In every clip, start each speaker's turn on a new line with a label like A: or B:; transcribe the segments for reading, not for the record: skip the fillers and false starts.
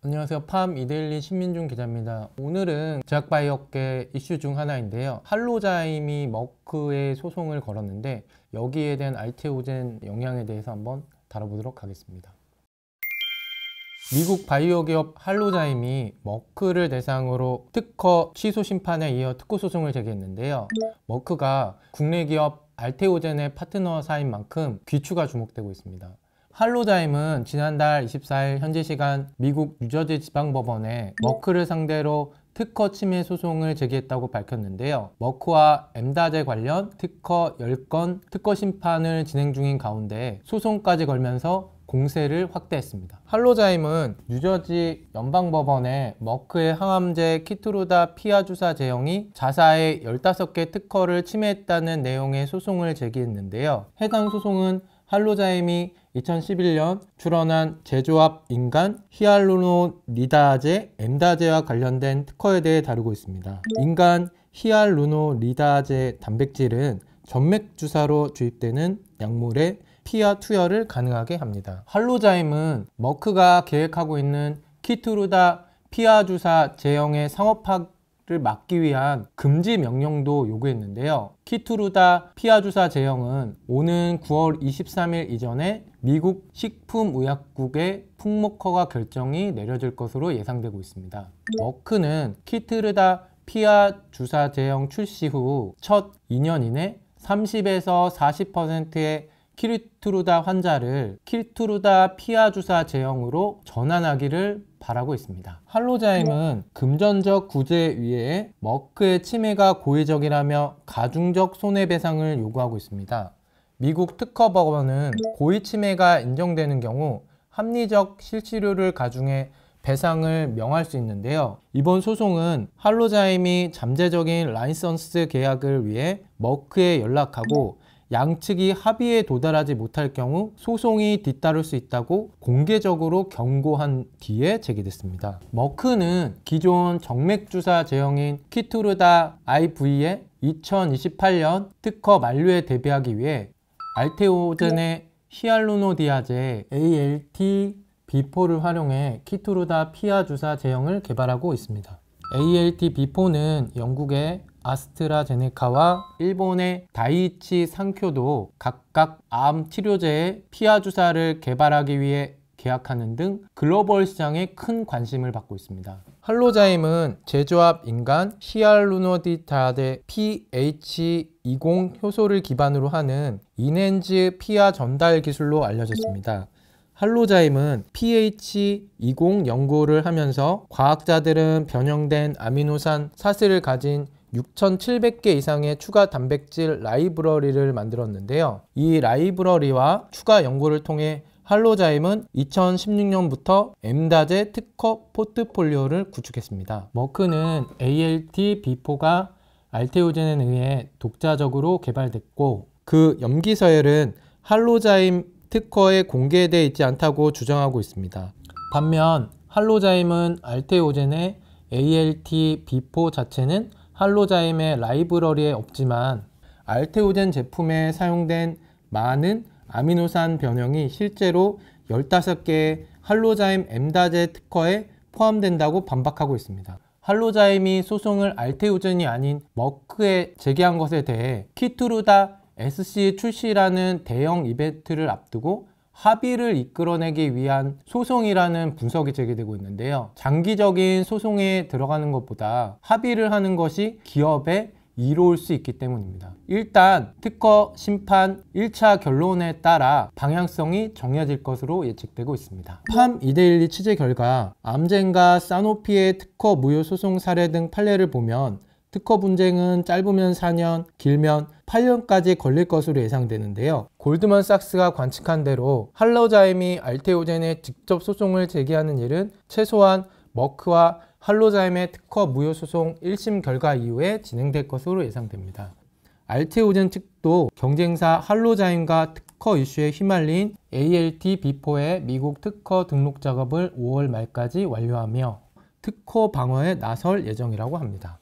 A: 안녕하세요. 팜 이데일리 신민중 기자입니다. 오늘은 제약바이오업계 이슈 중 하나인데요. 할로자임이 머크에 소송을 걸었는데 여기에 대한 알테오젠 영향에 대해서 한번 다뤄보도록 하겠습니다. 미국 바이오 기업 할로자임이 머크를 대상으로 특허 취소 심판에 이어 특허 소송을 제기했는데요. 머크가 국내 기업 알테오젠의 파트너사인 만큼 귀추가 주목되고 있습니다. 할로자임은 지난달 24일 현지 시간 미국 뉴저지 지방법원에 머크를 상대로 특허 침해 소송을 제기했다고 밝혔는데요. 머크와 엠다제 관련 특허 10건 특허 심판을 진행 중인 가운데 소송까지 걸면서 공세를 확대했습니다. 할로자임은 뉴저지 연방법원에 머크의 항암제 키트루다 피아주사 제형이 자사의 15개 특허를 침해했다는 내용의 소송을 제기했는데요. 해당 소송은 할로자임이 2011년 출원한 제조합 인간 히알루로니다제 엠다제와 관련된 특허에 대해 다루고 있습니다. 인간 히알루로니다제 단백질은 점맥 주사로 주입되는 약물에 피하 투여를 가능하게 합니다. 할로자임은 머크가 계획하고 있는 키트루다 피하 주사 제형의 상업화를 막기 위한 금지 명령도 요구했는데요. 키트루다 피하 주사 제형은 오는 9월 23일 이전에 미국 식품의약국의 품목허가 결정이 내려질 것으로 예상되고 있습니다. 머크는 키트루다 피하 주사 제형 출시 후 첫 2년 이내 30에서 40%의 키트루다 환자를 키트루다 피하 주사 제형으로 전환하기를 바라고 있습니다. 할로자임은 금전적 구제 위에 머크의 침해가 고의적이라며 가중적 손해배상을 요구하고 있습니다. 미국 특허법원은 고의 침해가 인정되는 경우 합리적 실치료를 가중해 배상을 명할 수 있는데요. 이번 소송은 할로자임이 잠재적인 라이선스 계약을 위해 머크에 연락하고 양측이 합의에 도달하지 못할 경우 소송이 뒤따를 수 있다고 공개적으로 경고한 뒤에 제기됐습니다. 머크는 기존 정맥주사 제형인 키트루다 IV의 2028년 특허 만료에 대비하기 위해 알테오젠의 히알루로니다제 ALT-B4를 활용해 키트루다 피하 주사 제형을 개발하고 있습니다. ALT-B4는 영국의 아스트라제네카와 일본의 다이이치 상쿄도 각각 암 치료제의 피하 주사를 개발하기 위해 계약하는 등 글로벌 시장에 큰 관심을 받고 있습니다. 할로자임은 제조합 인간 히알루로니다제 PH20 효소를 기반으로 하는 인엔즈 피하 전달 기술로 알려졌습니다. 할로자임은 PH20 연구를 하면서 과학자들은 변형된 아미노산 사슬을 가진 6,700개 이상의 추가 단백질 라이브러리를 만들었는데요. 이 라이브러리와 추가 연구를 통해 할로자임은 2016년부터 엠다제 특허 포트폴리오를 구축했습니다. 머크는 ALT-B4가 알테오젠에 의해 독자적으로 개발됐고 그 염기서열은 할로자임 특허에 공개되어 있지 않다고 주장하고 있습니다. 반면 할로자임은 알테오젠의 ALT-B4 자체는 할로자임의 라이브러리에 없지만 알테오젠 제품에 사용된 많은 아미노산 변형이 실제로 15개의 할로자임 엠다제 특허에 포함된다고 반박하고 있습니다. 할로자임이 소송을 알테오젠이 아닌 머크에 제기한 것에 대해 키트루다 SC 출시라는 대형 이벤트를 앞두고 합의를 이끌어내기 위한 소송이라는 분석이 제기되고 있는데요. 장기적인 소송에 들어가는 것보다 합의를 하는 것이 기업에 이로울 수 있기 때문입니다. 일단 특허 심판 1차 결론에 따라 방향성이 정해질 것으로 예측되고 있습니다. 팜 이데일리 취재 결과 암젠과 사노피의 특허 무효 소송 사례 등 판례를 보면 특허 분쟁은 짧으면 4년, 길면 8년까지 걸릴 것으로 예상되는데요. 골드만삭스가 관측한 대로 할로자임이 알테오젠에 직접 소송을 제기하는 일은 최소한 머크와 할로자임의 특허 무효 소송 1심 결과 이후에 진행될 것으로 예상됩니다. 알테오젠 측도 경쟁사 할로자임과 특허 이슈에 휘말린 ALT-B4의 미국 특허 등록 작업을 5월 말까지 완료하며 특허 방어에 나설 예정이라고 합니다.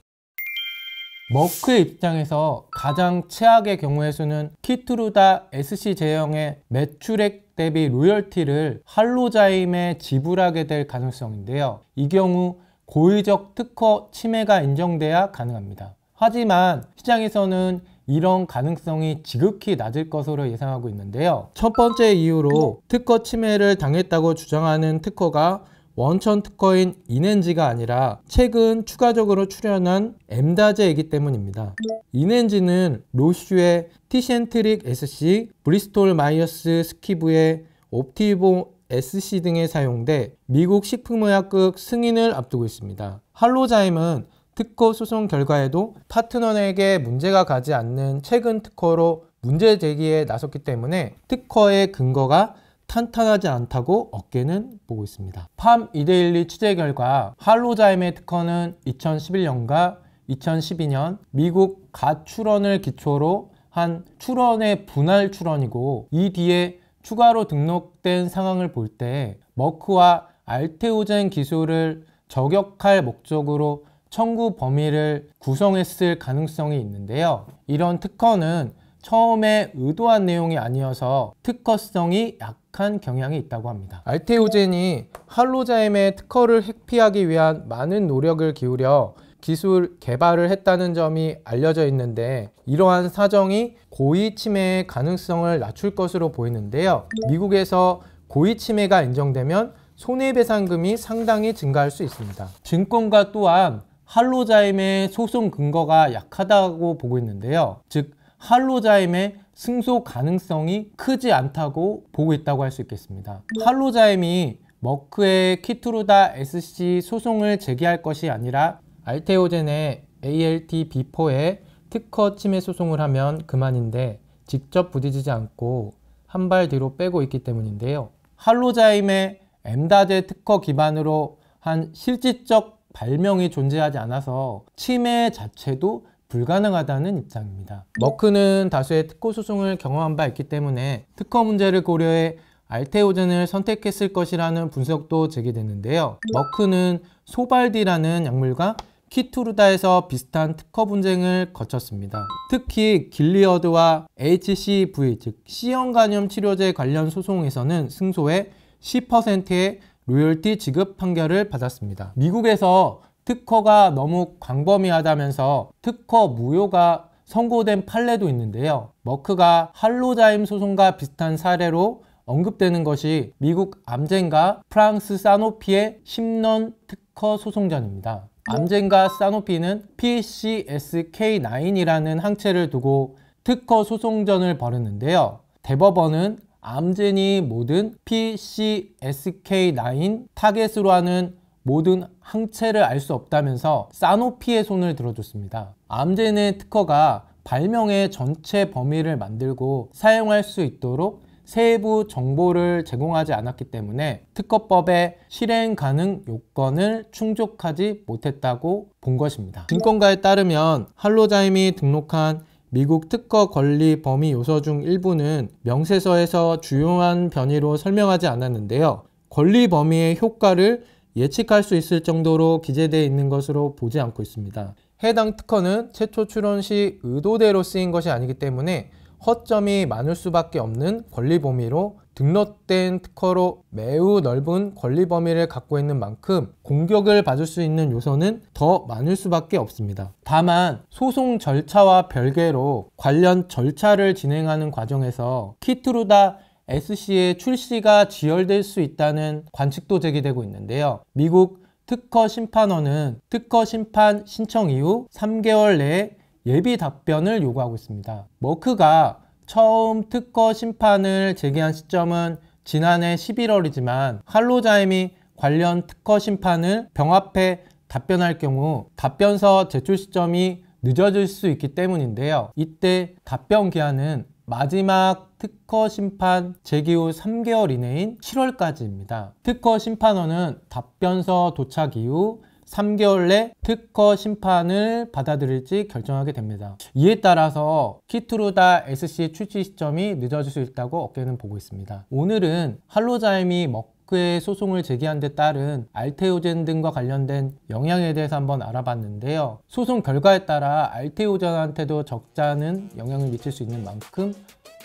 A: 머크의 입장에서 가장 최악의 경우의 수는 키트루다 SC 제형의 매출액 대비 로열티를 할로자임에 지불하게 될 가능성인데요. 이 경우 고의적 특허 침해가 인정돼야 가능합니다. 하지만 시장에서는 이런 가능성이 지극히 낮을 것으로 예상하고 있는데요. 첫 번째 이유로 특허 침해를 당했다고 주장하는 특허가 원천 특허인 이넨지가 아니라 최근 추가적으로 출연한 엠다제이기 때문입니다. 이넨지는 로슈의 티센트릭 SC, 브리스톨 마이어스 스퀴브의 옵티보 SC 등에 사용돼 미국 식품의약국 승인을 앞두고 있습니다. 할로자임은 특허 소송 결과에도 파트너에게 문제가 가지 않는 최근 특허로 문제 제기에 나섰기 때문에 특허의 근거가 탄탄하지 않다고 업계는 보고 있습니다. 팜 이데일리 취재 결과 할로자임의 특허는 2011년과 2012년 미국 가출원을 기초로 한 출원의 분할 출원이고, 이 뒤에 추가로 등록된 상황을 볼 때 머크와 알테오젠 기술을 저격할 목적으로 청구 범위를 구성했을 가능성이 있는데요. 이런 특허는 처음에 의도한 내용이 아니어서 특허성이 약한 경향이 있다고 합니다. 알테오젠이 할로자임의 특허를 회피하기 위한 많은 노력을 기울여 기술 개발을 했다는 점이 알려져 있는데, 이러한 사정이 고의 침해의 가능성을 낮출 것으로 보이는데요. 미국에서 고의 침해가 인정되면 손해배상금이 상당히 증가할 수 있습니다. 증권가 또한 할로자임의 소송 근거가 약하다고 보고 있는데요. 즉 할로자임의 승소 가능성이 크지 않다고 보고 있다고 할 수 있겠습니다. 할로자임이 머크의 키트루다 SC 소송을 제기할 것이 아니라 알테오젠의 ALT-B4에 특허 침해 소송을 하면 그만인데, 직접 부딪히지 않고 한 발 뒤로 빼고 있기 때문인데요. 할로자임의 엠다제 특허 기반으로 한 실질적 발명이 존재하지 않아서 침해 자체도 불가능하다는 입장입니다. 머크는 다수의 특허 소송을 경험한 바 있기 때문에 특허 문제를 고려해 알테오젠을 선택했을 것이라는 분석도 제기됐는데요. 머크는 소발디라는 약물과 키트루다에서 비슷한 특허 분쟁을 거쳤습니다. 특히 길리어드와 HCV, 즉 C형 간염 치료제 관련 소송에서는 승소에 10%의 로열티 지급 판결을 받았습니다. 미국에서 특허가 너무 광범위하다면서 특허 무효가 선고된 판례도 있는데요. 머크가 할로자임 소송과 비슷한 사례로 언급되는 것이 미국 암젠과 프랑스 사노피의 10년 특허 소송전입니다. 암젠과 사노피는 PCSK9이라는 항체를 두고 특허 소송전을 벌였는데요. 대법원은 암젠이 모든 PCSK9 타겟으로 하는 모든 항체를 알 수 없다면서 사노피의 손을 들어줬습니다. 암젠의 특허가 발명의 전체 범위를 만들고 사용할 수 있도록 세부 정보를 제공하지 않았기 때문에 특허법의 실행 가능 요건을 충족하지 못했다고 본 것입니다. 증권가에 따르면 할로자임이 등록한 미국 특허 권리 범위 요소 중 일부는 명세서에서 주요한 변이로 설명하지 않았는데요. 권리 범위의 효과를 예측할 수 있을 정도로 기재되어 있는 것으로 보지 않고 있습니다. 해당 특허는 최초 출원 시 의도대로 쓰인 것이 아니기 때문에 허점이 많을 수밖에 없는 권리 범위로 등록된 특허로 매우 넓은 권리 범위를 갖고 있는 만큼 공격을 받을 수 있는 요소는 더 많을 수밖에 없습니다. 다만 소송 절차와 별개로 관련 절차를 진행하는 과정에서 키트루다 SC의 출시가 지연될 수 있다는 관측도 제기되고 있는데요. 미국 특허심판원은 특허 심판 신청 이후 3개월 내에 예비 답변을 요구하고 있습니다. 머크가 처음 특허 심판을 제기한 시점은 지난해 11월이지만 할로자임이 관련 특허 심판을 병합해 답변할 경우 답변서 제출 시점이 늦어질 수 있기 때문인데요. 이때 답변 기한은 마지막 특허 심판 제기 후 3개월 이내인 7월까지입니다. 특허 심판원은 답변서 도착 이후 3개월 내 특허 심판을 받아들일지 결정하게 됩니다. 이에 따라서 키트루다 SC 출시 시점이 늦어질 수 있다고 업계는 보고 있습니다. 오늘은 할로자임이 머크의 소송을 제기한 데 따른 알테오젠 등과 관련된 영향에 대해서 한번 알아봤는데요. 소송 결과에 따라 알테오젠한테도 적잖은 영향을 미칠 수 있는 만큼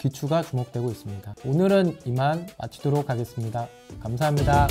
A: 귀추가 주목되고 있습니다. 오늘은 이만 마치도록 하겠습니다. 감사합니다.